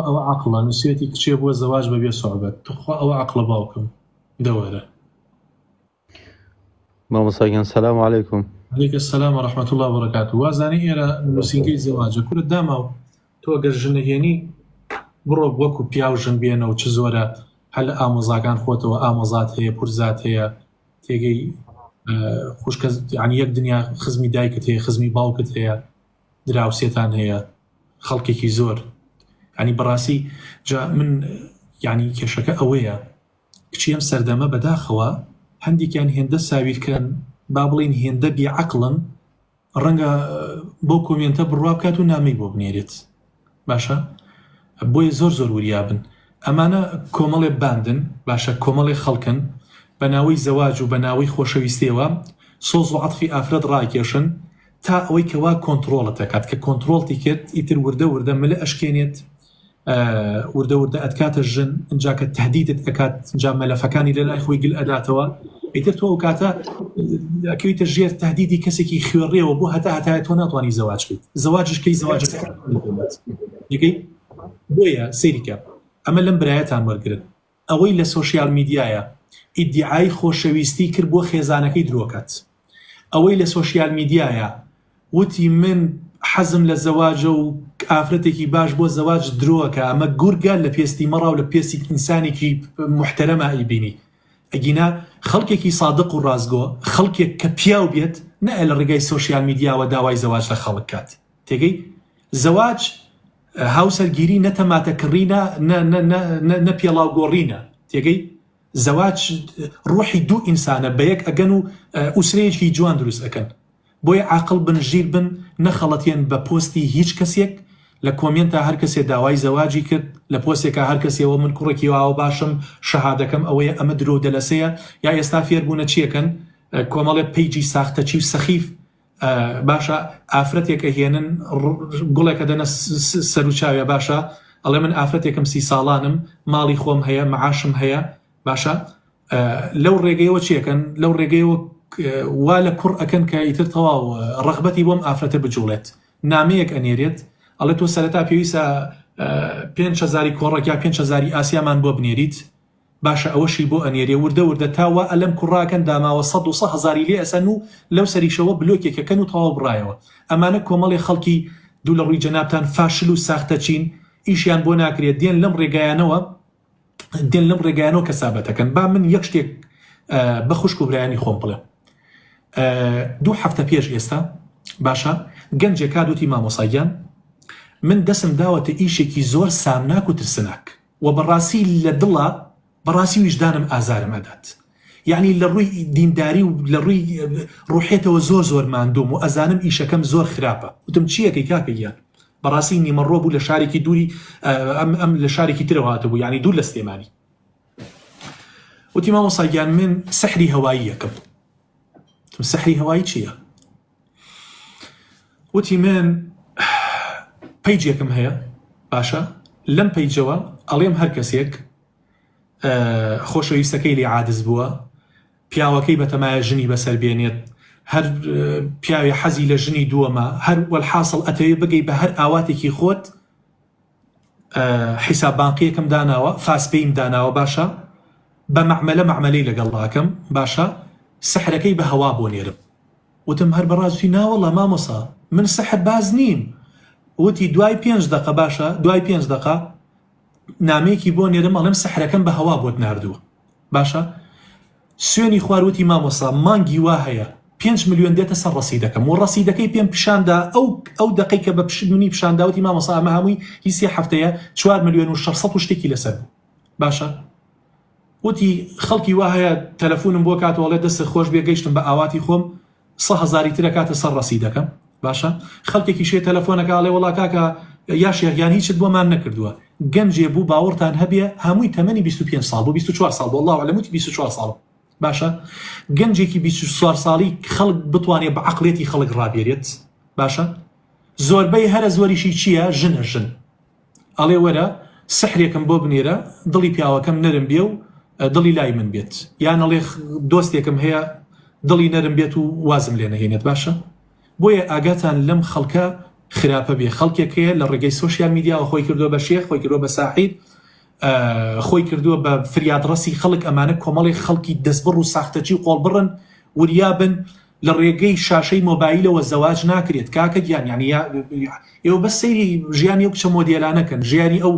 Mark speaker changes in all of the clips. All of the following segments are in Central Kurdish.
Speaker 1: ئەو عەقڵە نووسێتی کچێ بووە زەواج بەبێ سوحبەت توخوا ئەوە عەقڵە باوکم دەوەرە.
Speaker 2: مامۆستاگیان سەلام عەلەیکوم.
Speaker 1: عەلەیکە سەلام و ڕەحمەتوڵڵا و بەرەکاتوه. وازانی ئێرە نووسینگەی زەواجە کورت داماوە تۆ ئەگەر ژنەهێنی بڕۆ وەکو پیا و ژن بێنەوە چ زۆرە هەل لە ئامۆزاکان خۆتەوە ئامۆزات هەیە پورزات هەیە تێگەی خوشکە یعنی یەک دنیا خزمی دایکت هەیە خزمی باوکت هەیە دراوسێتان هەیە خەڵکێکی زۆر ینی بەڕاستی جا من یعنی کێشەکە ئەوەیە کچیم سەردەمە بەداخەوە هەندێکیان هێندە ساویرکەن با بڵین هێندە بێعەقڵن ڕەنگە بۆ کۆمێنتە بڕوا بکات و نامەی بۆ بنێرێت باشە بۆیە زۆر زۆر وریابن ئەمانە کۆمەڵێ باندن باشە کۆمەڵێ خەڵکن بە ناوەی زەواج و بە ناوەی خۆشەویستیەوە سۆز و عەتفی ئافرەت ڕاکێشن تا ئەوەی کەوا کۆنتڕۆڵت دەکات کە کۆنتڕۆڵتی کرد ئیتر وردە وردە ملە ئەشکێنێت وردە وردە ئەدکاتە ژن اینجا کە تهدیدت دەکات اینجا مەلەفەکانی لە لای خۆی گل ئەداتەوە ئیتر تۆ ئەو کاتە ئەکەویتە ژێر تهدیدی کەسێکی خوێڕێەوە بۆ هەتا تۆ ناتوانانی زەواج بکەیت زەواجش کەی زەواجەکە یەکەی بۆیە سەیریکە ئەمە لەم برایەتان وەرگرن ئەوەی لە سۆشیال میدیایە ئیدعای خۆشەویستی کرد بۆ خێزانەکەی درۆکات ئەوەی لە سۆشیال میدیایە وتی من حەزم لە زەواجە و ئافرەتێکی باش بۆ زەواج درۆکە ئەمە گورگە لە پێستی مەڕا و لە پێستی ئینسانێکی محتەرەمە ئەیبینی ئەگینا خەڵکێکی سادق و ڕازگۆ خەڵکێک کە پیاو بێت نە لە ڕێگای سۆشیال میدیاوە داوای زەواج لە خەڵک کات تێگەی زەواج هاوسەرگیری نەتەماتەکڕینە نە پێڵاو گۆڕینە تێگەی زەواج ڕوحی دوو ئینسانە بە یەک ئەگەن و ئوسرەیەکی جوان دروست ئەکەن بۆیە عاقڵ بن ژیر بن نەخەڵەتێن بە پۆستی هیچ کەسێک لە کۆمێنتا هەر کەسێ داوای زەواجی کرد لە پۆستێکە هەر کەسێەوە من کوڕێکی واوە باشم شەهادەکەم ئەوەیە ئەمە درۆ دەلەسەیە یا ئێستا فێربوونە چیەکەن کۆمەڵێ پەیجی ساختەچی و سەخیف باشە ئافرەتێک ئەهێنن گوڵێکە دەنە سەر و چاوێ باشە ئەڵێ من ئافرەتێکم 30 ساڵانم ماڵی خۆم هەیە مەعاشم هەیە باشە لەو ڕێگەیەوە چیەکەن لەو ڕێگەیەوە وا لە کوڕ ئەکەن کە ئیتر تەواو ڕەغبەتی بۆم ئافرەتە بجوڵێت نامەیەک ئەنێرێت ئەڵێ تۆ سەرەتا پێویستە 5,000 کۆڕێک یا 5,000 ئاسیامان بۆ بنێریت باشە ئەوەشی بۆ ئەنێرێ وردە وردە تاوە ئەلەم کوڕاکەن داماوە 100,000 لێ ئەسەن و لەو سەریشەوە بلۆکێکەکەن و تەواو بڕایەوە ئەمانە کۆمەڵی خەڵکی دوو لە ڕووی جەنابتان فاشل و ساختەچین ئیشیان بۆ ناکرێت دێن لەم ڕێگایانەوە کەسابەتەکەن با من یەک شتێک بە خوشک و برایانی خۆم بڵێ 2 هەفتە پێش ئێستا باشە گەنجێک کادوتی مامۆساگیان من دەسم داوەتە ئیشێکی زۆر سامناک و ترسناک و بەڕاستی لە دڵە بەڕاستی ویژدانم ئازارم ئەدات یعنی لە ڕووی دینداری و لە ڕووی ڕوحێتەوە زۆر ماندوم و ئەزانم ئیشەکەم زۆر خراپە وتم چیەکەی کاکەیان بەڕاستی نیمەڕۆ بوو لە شارێکی دووری ئەم لە شارێکی ترەوە هاتبوو یعنی دوور لە سلێمانی وتی مامۆساگیان من سەحری هەوایی یەکەم سەحری هەوایی چییە؟ وتی من پەیجێکم هەیە باشە لەم پەیجەوە ئەڵێم هەر کەسێک خۆشەویستەکەی لێ عادز بووە پیاوەکەی بەتەمایە ژنی بەسەر بێنێت هەر پیاوی حەزی لە ژنی دووەمە هەر وەلحاصڵ ئەتەوێ بگەی بە هەر ئاواتێکی خۆت حیساب بانقیەکەم داناوە فاسپەیم داناوە باشە بە مەعمەلەی لەگەڵڵاکەم باشە سەحرەکەی بە هەوا بۆ نێرم وتم هەر بەڕاستی ناوەڵە مامۆسا من سەحر باز نیم وتی دوای 5 دقە باشە دوای 5 دقە نامەیەکی بۆ نێرم ئەڵێم سەحرەکەم بە هەوا بۆت ناردووە باشە سوێنی خواروتی مامۆسا مانگی وا هەیە 5 ملیۆن دێتە سەر ڕەسیدەکەم و ڕەسیدەکەی پێم پیشاندا ئەو دقەی کە بە منی پیشانداوتی مامۆسا ئەمە هەمووی هیچ هەفتەیە 4 ملیۆن و 600 شتێکی لەسەر باشە وتی خەڵکی وا هەیە تەلەفۆنم بۆ کاتەوەڵێ دەست خۆش بێگەیشتم بە ئاواتی خۆم 100,000 ترە کاتە سەر ڕەسیدەکەم باشە خەڵکێکی شێ تەلەفۆنەکە ئاڵێ وڵا کاکە یا شێغیان هیچت بۆمان نەکردووە گەنجێ بوو باوەڕتان هەبێ هەمووی تەمەنی 25 ساڵ بۆ 24 ساڵ بۆ الله عەلەم وتی 24 ساڵ باشە گەنجێکی 24 ساڵی خەڵک بتوانێت بە عەقڵێتی خەڵک ڕابێرێت باشە زۆربەی هەرە زۆریشی چییە ژنە ئەڵێ وەرە سحرێکم بۆ بنێرە دڵی پیاوەکەم نەرم بێ و دڵی لای من بێت یان ئەڵێ دۆستێکم هەیە دڵی نەرم بێت و وازم لێ نەهێنێت باشە بۆیە ئاگاتان لەم خەڵکە خراپە بێ خەڵکێکەیە لە ڕێگەی سوۆشیال میدیاوە خۆی کردووە بە شێخ خۆی کردووە بە ساحید خۆی کردووە بە فریادڕەسی خەڵک ئەمانە کۆمەڵی خەڵکی دەستبڕ و ساختەچی و قۆڵبڕن وریابن لە ڕێگەی شاشەی مۆبایلەوە زەواج ناکرێت کاکە گیان یعنی ئێوە بە سەیری ژیانی ئەو کچە مۆدێلانەکەن ژیانی ئەو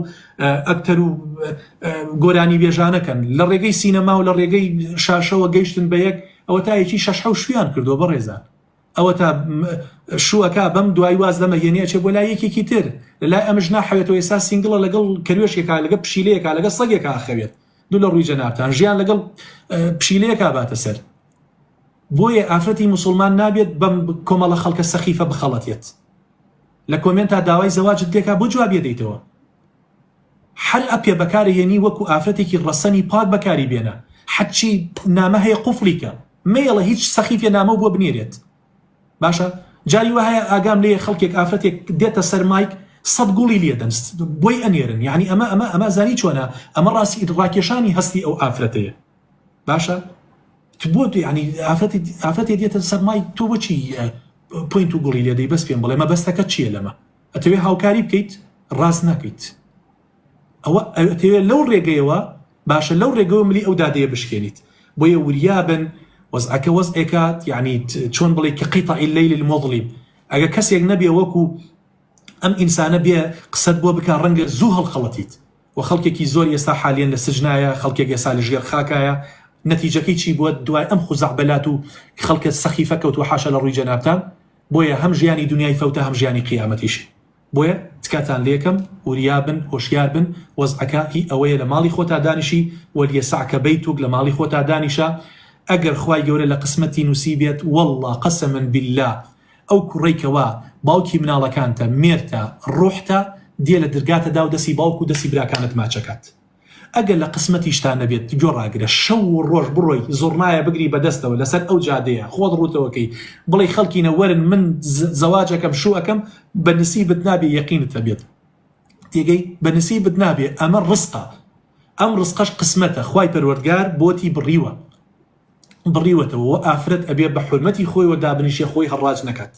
Speaker 1: ئەکتەر و گۆرانی بێژانەکەن لە ڕێگەی سینەما و لە ڕێگەی شاشەوە گەیشتن بە یەک ئەوە تا یەکی شەش حەوت شویان کردووە بەڕێزان ئەوە تا شووەکە بەم دوای واز لەمەهێنێچێ بۆ لای یەکێکی تر لای ئەمەش ناحەوێتەوە ئێستا سینگڵە لەگەڵ کەروێشێکا لەگە پشیلەیەکا لەگە سەگێکا ئاخەوێت دوو لە ڕووی جەنابتان ژیان لەگەڵ پشیلەیەکا باتە سەر بۆیە ئافرەتی موسڵمان نابێت بەم کۆمەڵە خەڵکە سەخیفە بخەڵەتێت لە کۆمنتا داوای زەواجت دێکا بۆ جواب دەیتەوە هەر ئەپێ بەکارهێنی وەکو ئافرەتێکی ڕەسەنی پاک بەکاری بێنە حەچی نامە هەیە قوفڵیکە مێڵە هیچ سەخیفێ نامە بۆ بنێرێت باشە جاری وهەیە ئاگام لێ خەڵکێک ئافرەتێک دێتە سەر مایک سەد گوڵی لێدەن بۆی ئەنێرن یعنی ئەمە زانی چۆنە ئەمە ڕاستی ڕاکێشانی هەستی ئەو ئافرەتەیە باشە بۆ ینی ئافرەتی دێتە سەر مایک تۆ بۆچی پوینت و گوڵی لێدەی بەس پێم بڵێ مەبەستەکە چییە لەمە ئەتەوێ هاوکاری بکەیت ڕاست ناکەیت ئەوە ئەتەوێ لەو ڕێگەیەوە باشە لەو ڕێگەوە ملی ئەو دادەیە بشکێنیت بۆیە وریابن وەزعەکە وەزعێکات یعنی چۆن بڵێ کە قیطع الليل المظلم ئەگە کەسێک نەبێ وەکو ئەم ئینسانە بێ قسەت بۆ بکە ڕەنگە زوو هەڵخەڵەتیت و خەڵکێکی زۆر ئێستا حالیان لە سجنایە خەڵکێک ئێستا لە ژێر خاکایە نەتیجەکەی چی بووە دوای ئەم خوزەعبەلات و خەڵکە سەخیفە کەوتووە حاشا لە ڕووی جەنابتان بۆیە هەم ژیانی دنیای فەوتە هەم ژیانی قیامەتیشی بۆیە تکاتان لێکم وریابن هۆشیار بن وەزعەکە هی ئەوەیە لە ماڵی خۆتا دانیشی وەلیەسعکە بەیتوک لە ماڵی خۆتا دانیشە ئەگەر خوای گەورە لە قسمەتی نووسی بێت والله قەسەماً بالله ئەو کوڕێکەوە باوکی مناڵەکانتە مێرتە ڕۆحتە دێ لە دەرگاتەدا و دەسی باوک و دەسی براکانت ماچەکات ئەگەر لە قسمەتیشتان نەبێت گۆڕاگرە شەو و ڕۆژ بڕۆی زۆرنایە بگری بەدەستەوە لەسەر ئەو جادەیە خۆت ڕوتەوەکەی بڵێ خەڵکینە وەرن من زەواجەکەم شوەکەم بە نسیبت نابێ یەقینت هەبێت تێگەی بە نسیبت نابێ ئەمە ڕستە ئەم ڕستقەش قسمەتە خوای پەروەردگار بۆتی بڕیوە بڕیوەتەوە ئافرەت ئەبێ بە حورمەتی خۆی و دابنیشە خۆی هەڕاج نەکات